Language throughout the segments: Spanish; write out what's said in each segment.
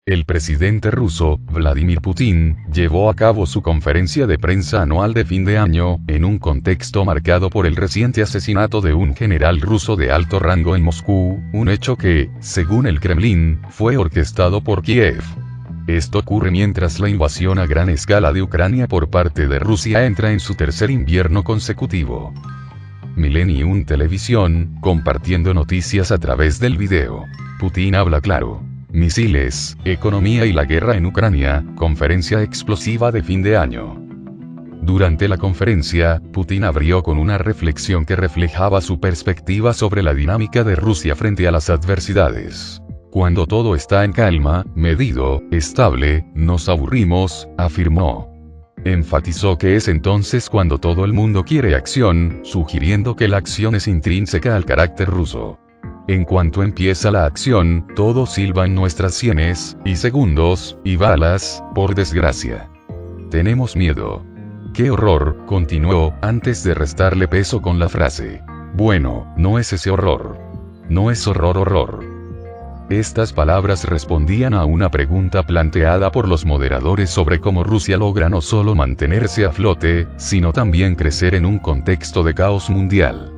El presidente ruso, Vladimir Putin, llevó a cabo su conferencia de prensa anual de fin de año, en un contexto marcado por el reciente asesinato de un general ruso de alto rango en Moscú, un hecho que, según el Kremlin, fue orquestado por Kiev. Esto ocurre mientras la invasión a gran escala de Ucrania por parte de Rusia entra en su tercer invierno consecutivo. Millennium Televisión, compartiendo noticias a través del video. Putin habla claro. Misiles, economía y la guerra en Ucrania, conferencia explosiva de fin de año. Durante la conferencia, Putin abrió con una reflexión que reflejaba su perspectiva sobre la dinámica de Rusia frente a las adversidades. Cuando todo está en calma, medido, estable, nos aburrimos, afirmó. Enfatizó que es entonces cuando todo el mundo quiere acción, sugiriendo que la acción es intrínseca al carácter ruso. En cuanto empieza la acción, todos silban nuestras sienes, y segundos, y balas, por desgracia. Tenemos miedo. ¡Qué horror!, continuó, antes de restarle peso con la frase. Bueno, no es ese horror. No es horror. Estas palabras respondían a una pregunta planteada por los moderadores sobre cómo Rusia logra no solo mantenerse a flote, sino también crecer en un contexto de caos mundial.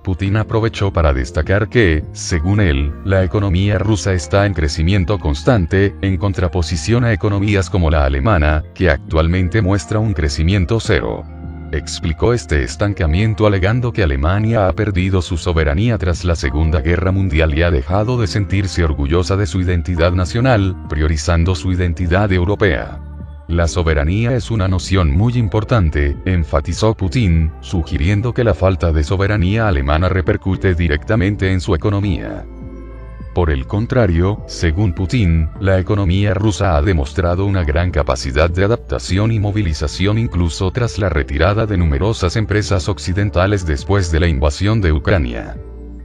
Putin aprovechó para destacar que, según él, la economía rusa está en crecimiento constante, en contraposición a economías como la alemana, que actualmente muestra un crecimiento cero. Explicó este estancamiento alegando que Alemania ha perdido su soberanía tras la Segunda Guerra Mundial y ha dejado de sentirse orgullosa de su identidad nacional, priorizando su identidad europea. La soberanía es una noción muy importante, enfatizó Putin, sugiriendo que la falta de soberanía alemana repercute directamente en su economía. Por el contrario, según Putin, la economía rusa ha demostrado una gran capacidad de adaptación y movilización incluso tras la retirada de numerosas empresas occidentales después de la invasión de Ucrania.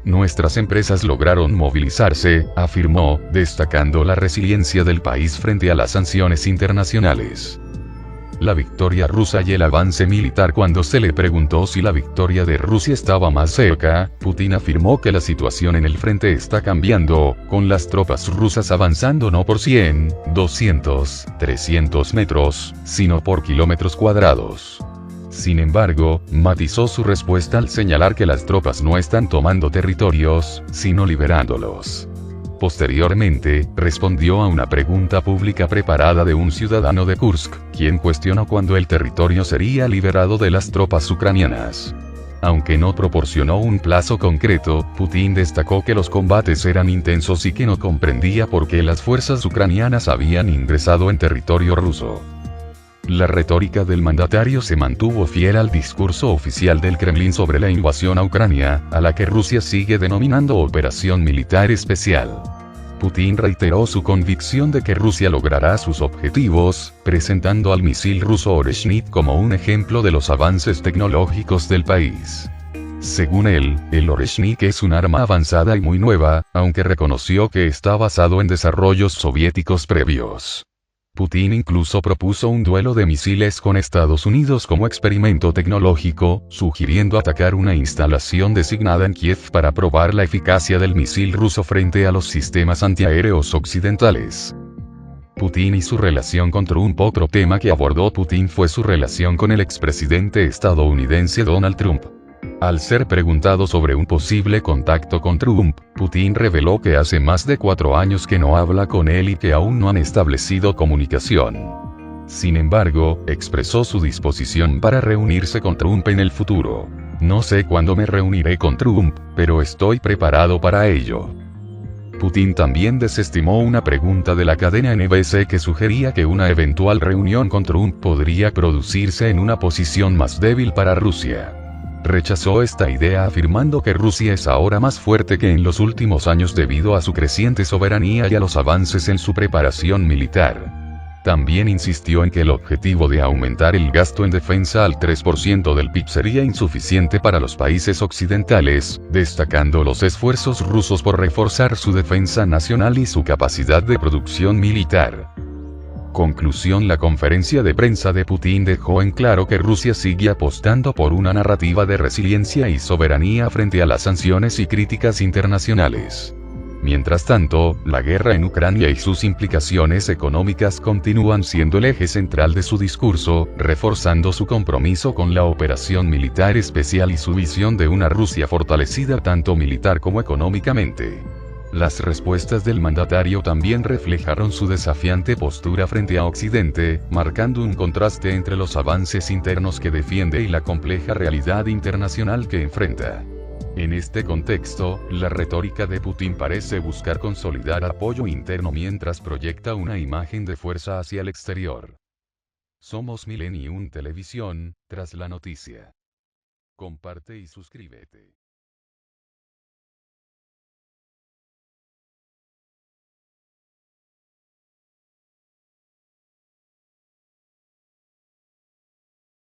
Nuestras empresas lograron movilizarse, afirmó, destacando la resiliencia del país frente a las sanciones internacionales. La victoria rusa y el avance militar. Cuando se le preguntó si la victoria de Rusia estaba más cerca, Putin afirmó que la situación en el frente está cambiando, con las tropas rusas avanzando no por 100, 200, 300 metros, sino por kilómetros cuadrados. Sin embargo, matizó su respuesta al señalar que las tropas no están tomando territorios, sino liberándolos. Posteriormente, respondió a una pregunta pública preparada de un ciudadano de Kursk, quien cuestionó cuándo el territorio sería liberado de las tropas ucranianas. Aunque no proporcionó un plazo concreto, Putin destacó que los combates eran intensos y que no comprendía por qué las fuerzas ucranianas habían ingresado en territorio ruso. La retórica del mandatario se mantuvo fiel al discurso oficial del Kremlin sobre la invasión a Ucrania, a la que Rusia sigue denominando Operación Militar Especial. Putin reiteró su convicción de que Rusia logrará sus objetivos, presentando al misil ruso Oreshnik como un ejemplo de los avances tecnológicos del país. Según él, el Oreshnik es un arma avanzada y muy nueva, aunque reconoció que está basado en desarrollos soviéticos previos. Putin incluso propuso un duelo de misiles con Estados Unidos como experimento tecnológico, sugiriendo atacar una instalación designada en Kiev para probar la eficacia del misil ruso frente a los sistemas antiaéreos occidentales. Putin y su relación con Trump. Otro tema que abordó Putin fue su relación con el expresidente estadounidense Donald Trump. Al ser preguntado sobre un posible contacto con Trump, Putin reveló que hace más de 4 años que no habla con él y que aún no han establecido comunicación. Sin embargo, expresó su disposición para reunirse con Trump en el futuro. No sé cuándo me reuniré con Trump, pero estoy preparado para ello. Putin también desestimó una pregunta de la cadena NBC que sugería que una eventual reunión con Trump podría producirse en una posición más débil para Rusia. Rechazó esta idea afirmando que Rusia es ahora más fuerte que en los últimos años debido a su creciente soberanía y a los avances en su preparación militar. También insistió en que el objetivo de aumentar el gasto en defensa al 3% del PIB sería insuficiente para los países occidentales, destacando los esfuerzos rusos por reforzar su defensa nacional y su capacidad de producción militar. Conclusión: la conferencia de prensa de Putin dejó en claro que Rusia sigue apostando por una narrativa de resiliencia y soberanía frente a las sanciones y críticas internacionales. Mientras tanto, la guerra en Ucrania y sus implicaciones económicas continúan siendo el eje central de su discurso, reforzando su compromiso con la operación militar especial y su visión de una Rusia fortalecida tanto militar como económicamente. Las respuestas del mandatario también reflejaron su desafiante postura frente a Occidente, marcando un contraste entre los avances internos que defiende y la compleja realidad internacional que enfrenta. En este contexto, la retórica de Putin parece buscar consolidar apoyo interno mientras proyecta una imagen de fuerza hacia el exterior. Somos Millennium Televisión, tras la noticia. Comparte y suscríbete.